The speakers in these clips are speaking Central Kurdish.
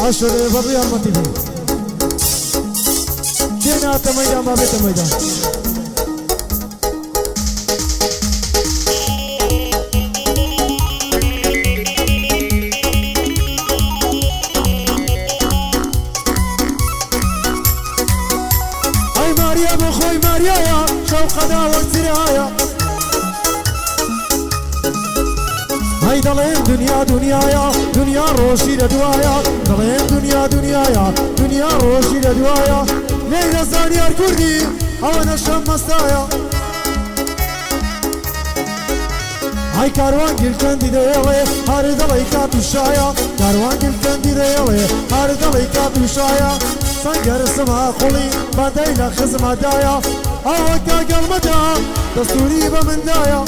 عشر بريال ما تبي جينا تميدان ما بيت ميدان هاي ماريا بخوي ماريا يا شوق داوة سرايا هاي دلين دنيا دنيايا دنيا روشي لدوايا دلين دنيا دنيايا دنيا روشي لدوايا ليلة زاني الكردي او انا شمستايا هاي كاروان قل كندي ديالي هاري دلي كاتو شايا كاروان قل كندي ديالي هاري دلي كاتو شايا سنگر سما خولي بدينا خزمة دايا اوكا قلمتا دستوري بمن دايا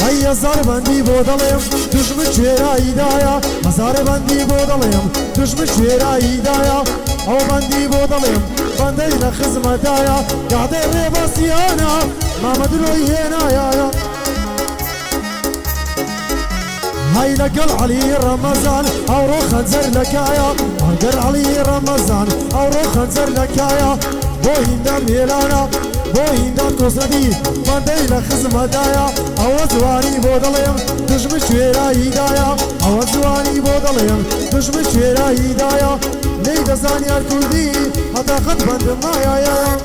هيا زار بندی بودلیم دشمن چهرایی دایا مزار بندی بودلیم دشمن چهرایی دایا او بندی بودلیم بندی لخدمت دایا قاعده ریباسیانا محمد روینا یا هاي لقل علي رمضان او رو خنزر لكايا لقل علي رمضان او رو خنزر لكايا بوهندا ميلانا بوهندا توسدي بندي لخزمة دايا او زواني بودليم دشمن شويرا هدايا او زواني بودليم دشمن شويرا هدايا ليدا زاني الكردي حتى قد بند مايا يا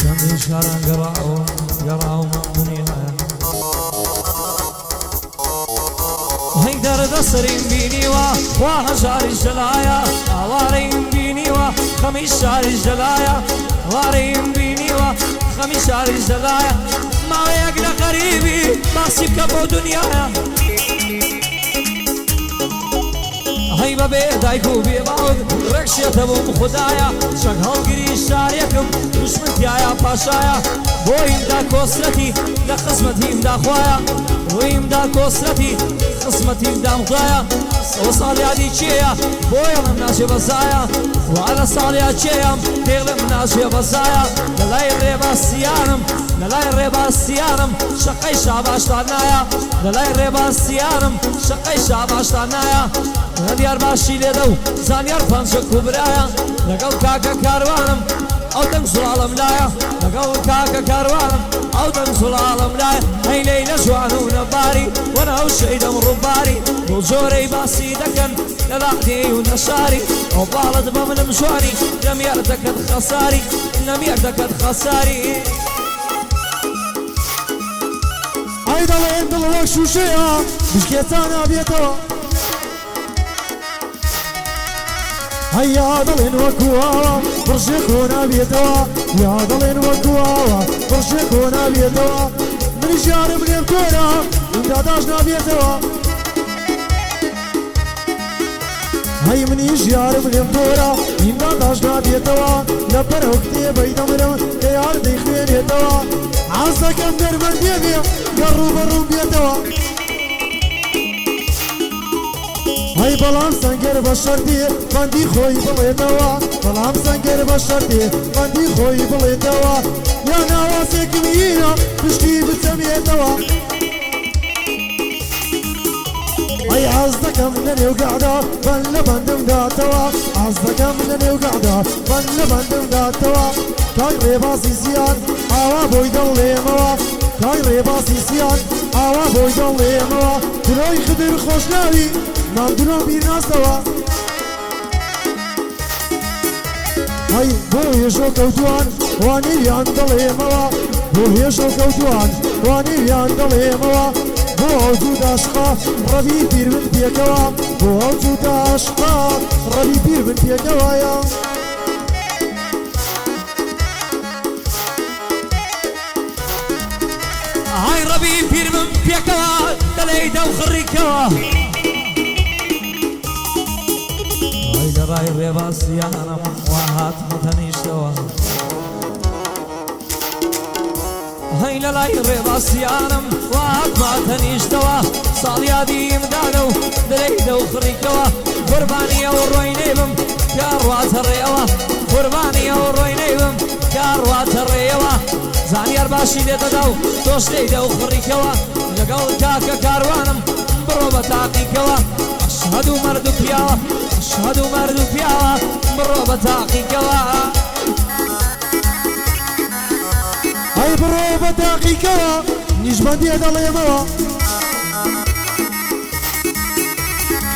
كم شهرا قرعوا منيها هيدر دسرين بيني وهجار الجلايا وارين بيني وخميس شهر الجلايا وارين بيني وخميس شهر الجلايا ما يقلق قريبي ما سيبك بو دنيايا هاي بابي دايكو بيباود ركشي تبوم خدايا شغل قري شاريكم دشمنتي يا باشايا بويم دا كوسرتي دا خصمتي دا خوايا بويم دا كوسرتي خصمتي دا مخوايا وصالي عدي تشيا بويم الناس بزايا وعلى صالي تشيا تغلب الناس بزايا للاي الريبا السيارم للاي الريبا السيارم شقي شعب اشتعنايا للاي الريبا السيارم شقي شعب اشتعنايا ديار باشي لدو زانيار فانشك كبرايا لقو كاكا كاروانم او تنسل عالم لايا لقو كاكا كاروانم او تنسل عالم لايا هاي ليلة جوانو نباري وانا او شيدا من رباري وزوري باسي دكن للاحدي ونشاري او بالد بمن مشواري لم يردك خساري لم يردك خساري هيدا لين دلوك شوشيا بشكيتانا بيتوا هيا ضلين وكواوا برشكونا بيتوا يا ضلين وكواوا برشكونا بيتوا من الشارع من الكورة انت داشنا بيتوا هاي من الشارع من الكورة انت داشنا بيتوا لبر وقتي بيت مرم كيار ديخين يتوا عزك امدر من بيبيا قروا بروا بيتوا هاي بلام سنگر بشرتي بندي خوي بليتوا بلام سنگر بشرتي بندي خوي بليتوا يا نواسك مينا بشتي بتسميتوا هاي عزك منني وقعدا بل بندم داتوا عزك منني وقعدا بل بندم داتوا كاي ريباسي سيان اوا بوي دليموا كاي ريباسي سيان اوا بوي دليموا دروي خدر خوشناوي نام دلو بیر ناستوا هەی بۆ هێژۆ کەوتوان وانیان دڵێمەوە بۆ هێژۆ کەوتوان وانیان دڵێمەوە بۆ ئەوجود عاشقا ڕەبی پیر بن پێکەوە بۆ ئەوجود عاشقا ڕەبی پیر بن پێکەوەیە هاي ربي بير من بيكوا دليدا وخريكوا هاي لراي ريباسي انا واحد متنيشوا هاي لراي ريباسي انا واحد متنيشوا صاليا دي مدانو دليدا وخريكوا قرباني وروينيبم كاروات الريوا قرباني وروينيبم كاروات الريوا زانيار باشي لێتە دا و تۆش لێیدە و خڕیکەوە لەگەڵ کاکە کاروانم بڕۆ بە تاقیکەوە ئەشهەد و مەرد و پیاوە ئەشهەد و مەرد و پیاوە بڕۆ بە تاقیکەوە ئەی بڕۆ بە تاقیکەوە نیشبەندیە دەڵێمەوە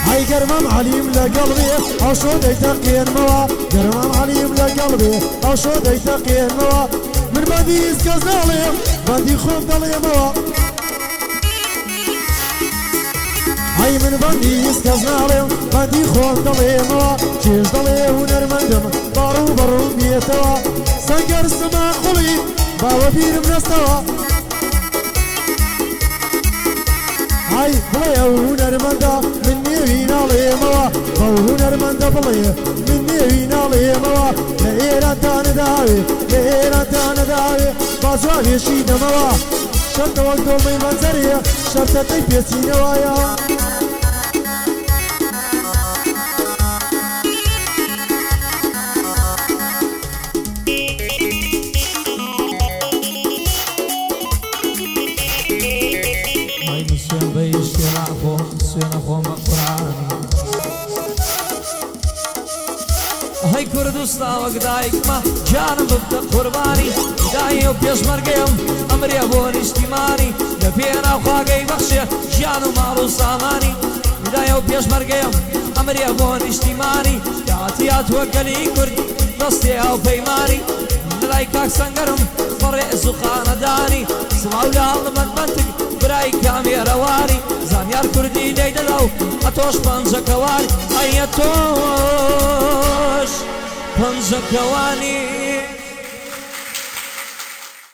ئەی گەرمەم عەلیم لەگەڵ بێ ئەوشۆ دەیتەقێنمەوە گەرمەم عەلیم لەگەڵ بێ ئەوشۆ دەیتەقێنمەوە من بەندی هیچ کەس ناڵێم بەندی خۆم دەڵێمەوە ئەی من بەندی هیچ کەس ناڵێم بەندی خۆم دەڵێمەوە کێش دەڵێ هونەرمەندم باڕوو بەڕوو بێتەوە سەنگەر سما قوڵی باوە بیرم نەستەوە ئەی بڵێ ئەو هونەرمەندە من نێوی ناڵێمەوە بەو هونەرمەندە بڵێ من نێوی ناڵێمەوە لە ئێرانتا نەداوێ لە ئێرانتا نەداوێ با جوانێشی دەمەوە شەرتەوە دۆڵمەی مەنزەرێ شەرتەکەی پێچینەوەیە هەی کوردستاوەک دایکمە جانم ببتە قوربانی دایە و پێشمەرگەم ئەمرێ بۆ نیشتیمانی لە پێناو خواگەی بەخشێ ژیان و ماڵ و سامانی دایە و پێشمەرگەم ئەمرێ بۆ نیشتیمانی داهاتیاتوە گەلی کورد دەستێ ئەو پەیمانی لای کاک سەنگەرم بەڕێز و خانەدانی سڵاو لە هەڵمەندمەندک برای کامێرەوانی زانیار کوردی لێدەدا و ئەتۆش پەنجەکەوانی ئەیە تۆش پەنجەکەوانی